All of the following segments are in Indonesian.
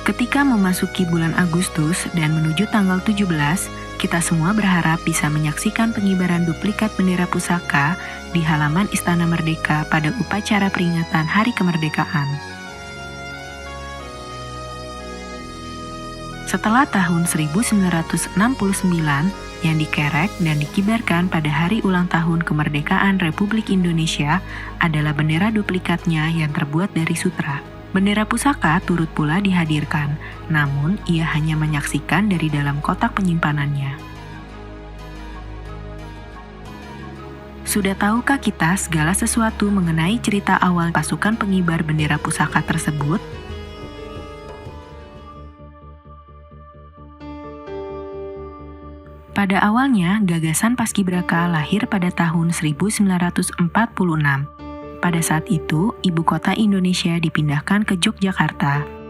Ketika memasuki bulan Agustus dan menuju tanggal 17, kita semua berharap bisa menyaksikan pengibaran duplikat bendera pusaka di halaman Istana Merdeka pada upacara peringatan Hari Kemerdekaan. Setelah tahun 1969 yang dikerek dan dikibarkan pada hari ulang tahun kemerdekaan Republik Indonesia adalah bendera duplikatnya yang terbuat dari sutra. Bendera pusaka turut pula dihadirkan, namun ia hanya menyaksikan dari dalam kotak penyimpanannya. Sudah tahukah kita segala sesuatu mengenai cerita awal pasukan pengibar bendera pusaka tersebut? Pada awalnya, gagasan Paskibraka lahir pada tahun 1946. Pada saat itu, ibu kota Indonesia dipindahkan ke Yogyakarta.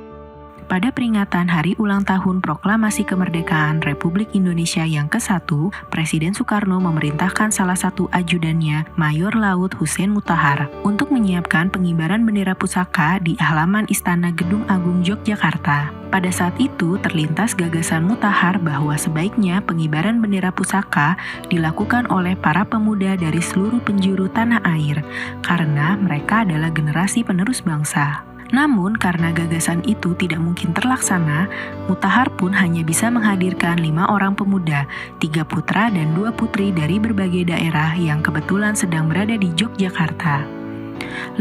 Pada peringatan Hari Ulang Tahun Proklamasi Kemerdekaan Republik Indonesia yang ke-1, Presiden Soekarno memerintahkan salah satu ajudannya, Mayor Laut Hussein Mutahar, untuk menyiapkan pengibaran bendera pusaka di halaman Istana Gedung Agung Yogyakarta. Pada saat itu, terlintas gagasan Mutahar bahwa sebaiknya pengibaran bendera pusaka dilakukan oleh para pemuda dari seluruh penjuru tanah air, karena mereka adalah generasi penerus bangsa. Namun, karena gagasan itu tidak mungkin terlaksana, Mutahar pun hanya bisa menghadirkan 5 orang pemuda, 3 putra dan 2 putri dari berbagai daerah yang kebetulan sedang berada di Yogyakarta.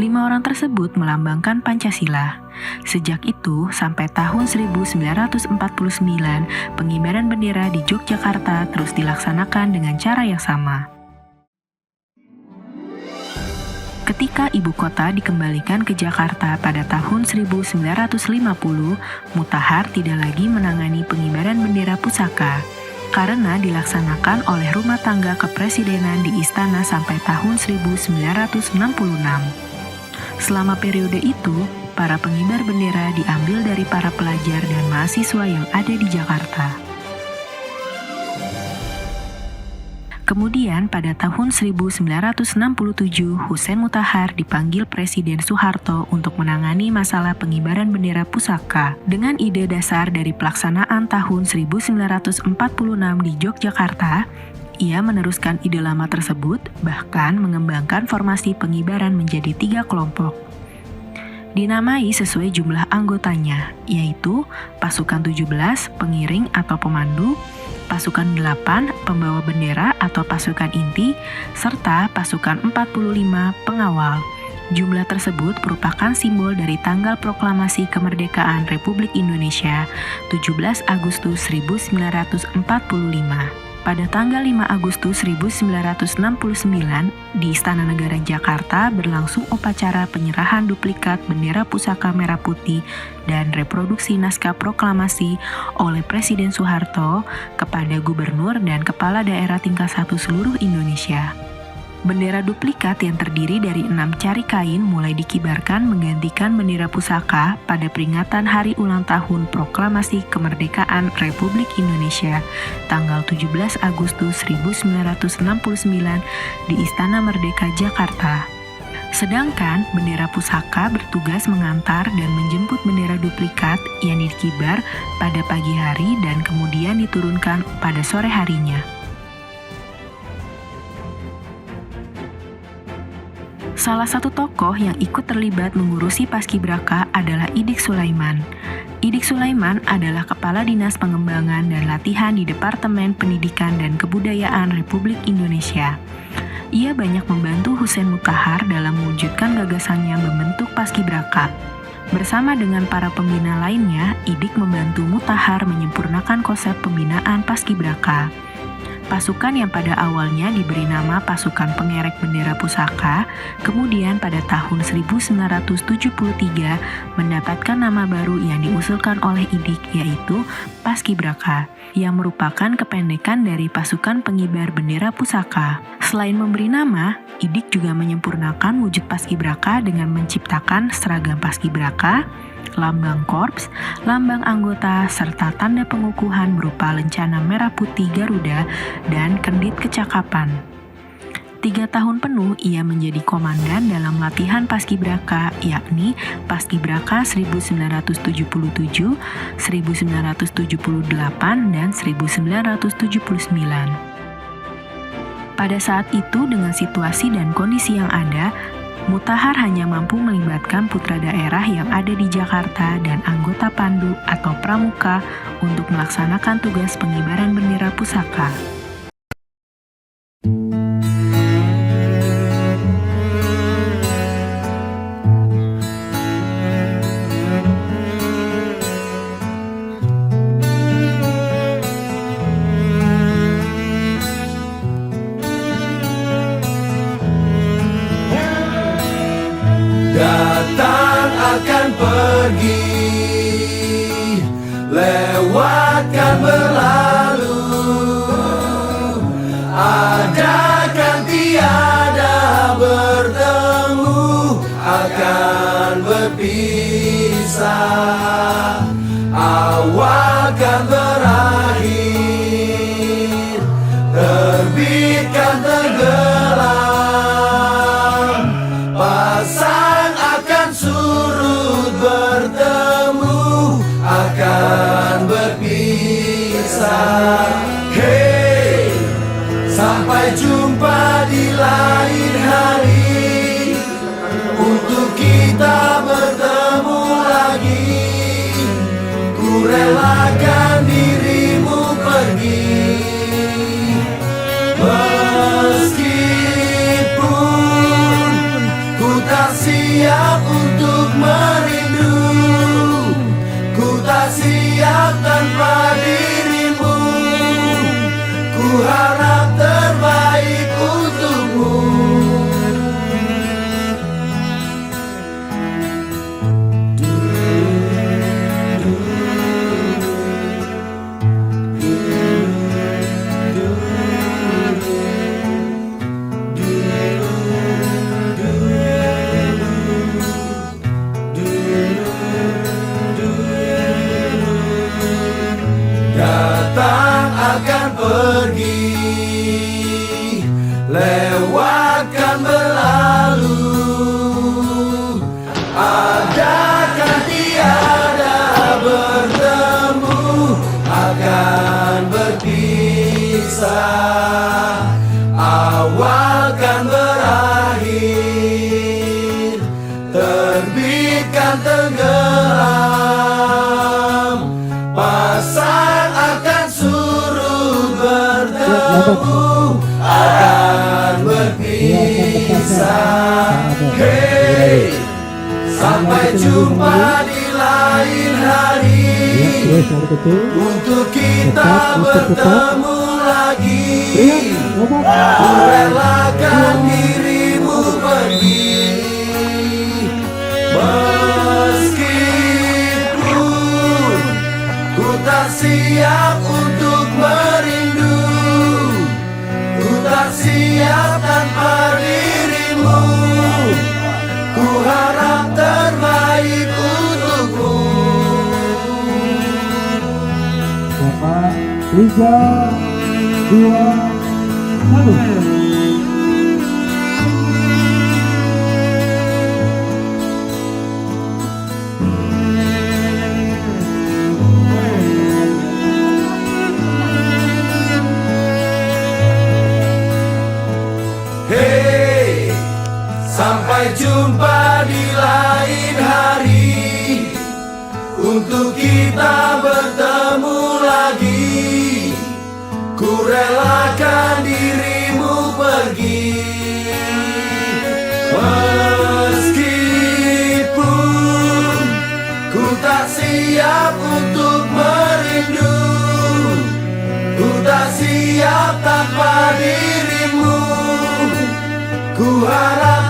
5 orang tersebut melambangkan Pancasila. Sejak itu, sampai tahun 1949, pengibaran bendera di Yogyakarta terus dilaksanakan dengan cara yang sama. Ketika ibu kota dikembalikan ke Jakarta pada tahun 1950, Mutahar tidak lagi menangani pengibaran bendera pusaka, karena dilaksanakan oleh rumah tangga kepresidenan di istana sampai tahun 1966. Selama periode itu, para pengibar bendera diambil dari para pelajar dan mahasiswa yang ada di Jakarta. Kemudian pada tahun 1967, Hussein Mutahar dipanggil Presiden Soeharto untuk menangani masalah pengibaran bendera pusaka. Dengan ide dasar dari pelaksanaan tahun 1946 di Yogyakarta, ia meneruskan ide lama tersebut, bahkan mengembangkan formasi pengibaran menjadi 3 kelompok. Dinamai sesuai jumlah anggotanya, yaitu pasukan 17, pengiring atau pemandu, pasukan 8, pembawa bendera atau pasukan inti, serta pasukan 45, pengawal. Jumlah tersebut merupakan simbol dari tanggal proklamasi kemerdekaan Republik Indonesia, 17 Agustus 1945. Pada tanggal 5 Agustus 1969, di Istana Negara Jakarta berlangsung upacara penyerahan duplikat bendera pusaka merah putih dan reproduksi naskah proklamasi oleh Presiden Soeharto kepada gubernur dan kepala daerah tingkat 1 seluruh Indonesia. Bendera duplikat yang terdiri dari 6 cari kain mulai dikibarkan menggantikan bendera pusaka pada peringatan Hari Ulang Tahun Proklamasi Kemerdekaan Republik Indonesia tanggal 17 Agustus 1969 di Istana Merdeka Jakarta. Sedangkan bendera pusaka bertugas mengantar dan menjemput bendera duplikat yang dikibar pada pagi hari dan kemudian diturunkan pada sore harinya. Salah satu tokoh yang ikut terlibat mengurusi Paskibraka adalah Idik Sulaiman. Idik Sulaiman adalah Kepala Dinas Pengembangan dan Latihan di Departemen Pendidikan dan Kebudayaan Republik Indonesia. Ia banyak membantu Hussein Mutahar dalam mewujudkan gagasannya membentuk Paskibraka. Bersama dengan para pembina lainnya, Idik membantu Mutahar menyempurnakan konsep pembinaan Paskibraka. Pasukan yang pada awalnya diberi nama Pasukan Pengerek Bendera Pusaka, kemudian pada tahun 1973 mendapatkan nama baru yang diusulkan oleh Idik, yaitu Paskibraka, yang merupakan kependekan dari Pasukan Pengibar Bendera Pusaka. Selain memberi nama, Idik juga menyempurnakan wujud Paskibraka dengan menciptakan seragam Paskibraka, lambang korps, lambang anggota, serta tanda pengukuhan berupa lencana merah putih Garuda dan kendit kecakapan. 3 tahun penuh ia menjadi komandan dalam latihan paskibraka, yakni Paskibraka 1977, 1978, dan 1979. Pada saat itu dengan situasi dan kondisi yang ada, Mutahar hanya mampu melibatkan putra daerah yang ada di Jakarta dan anggota Pandu atau Pramuka untuk melaksanakan tugas pengibaran bendera pusaka. Datang akan pergi, lewatkan berlalu, ada kan tiada bertemu, akan berpisah, awal kan berakhir, terbitkan tenggelam, pasang akan surut, bertemu akan berpisah. Hey, sampai jumpa di lain hari, untuk kita bertemu lagi. Ku relakan dirimu pergi, meskipun ku tak siap untuk merindu, ku tak siap tanpa dirimu, ku harap terbaik untukmu. Datang akan pergi, lewatkan berlalu, adakah tiada bertemu, akan berpisah, awal kan berakhir, terbitkan tenggelam, pasang akan surut, bertemu akan berpisah. Hey, sampai jumpa di lain hari, untuk kita bertemu lagi. Ku relakan dirimu pergi, meskipun ku tak siap untuk merindu, ku tak siap tanpa dirimu, ku harap terbaik untukmu. 3, 2, 1. Hey, sampai jumpa di lain hari, untuk kita bertemu lagi. Ku relakan dirimu pergi, meskipun ku tak siap untuk merindu, ku tak siap tanpa dirimu, ku harap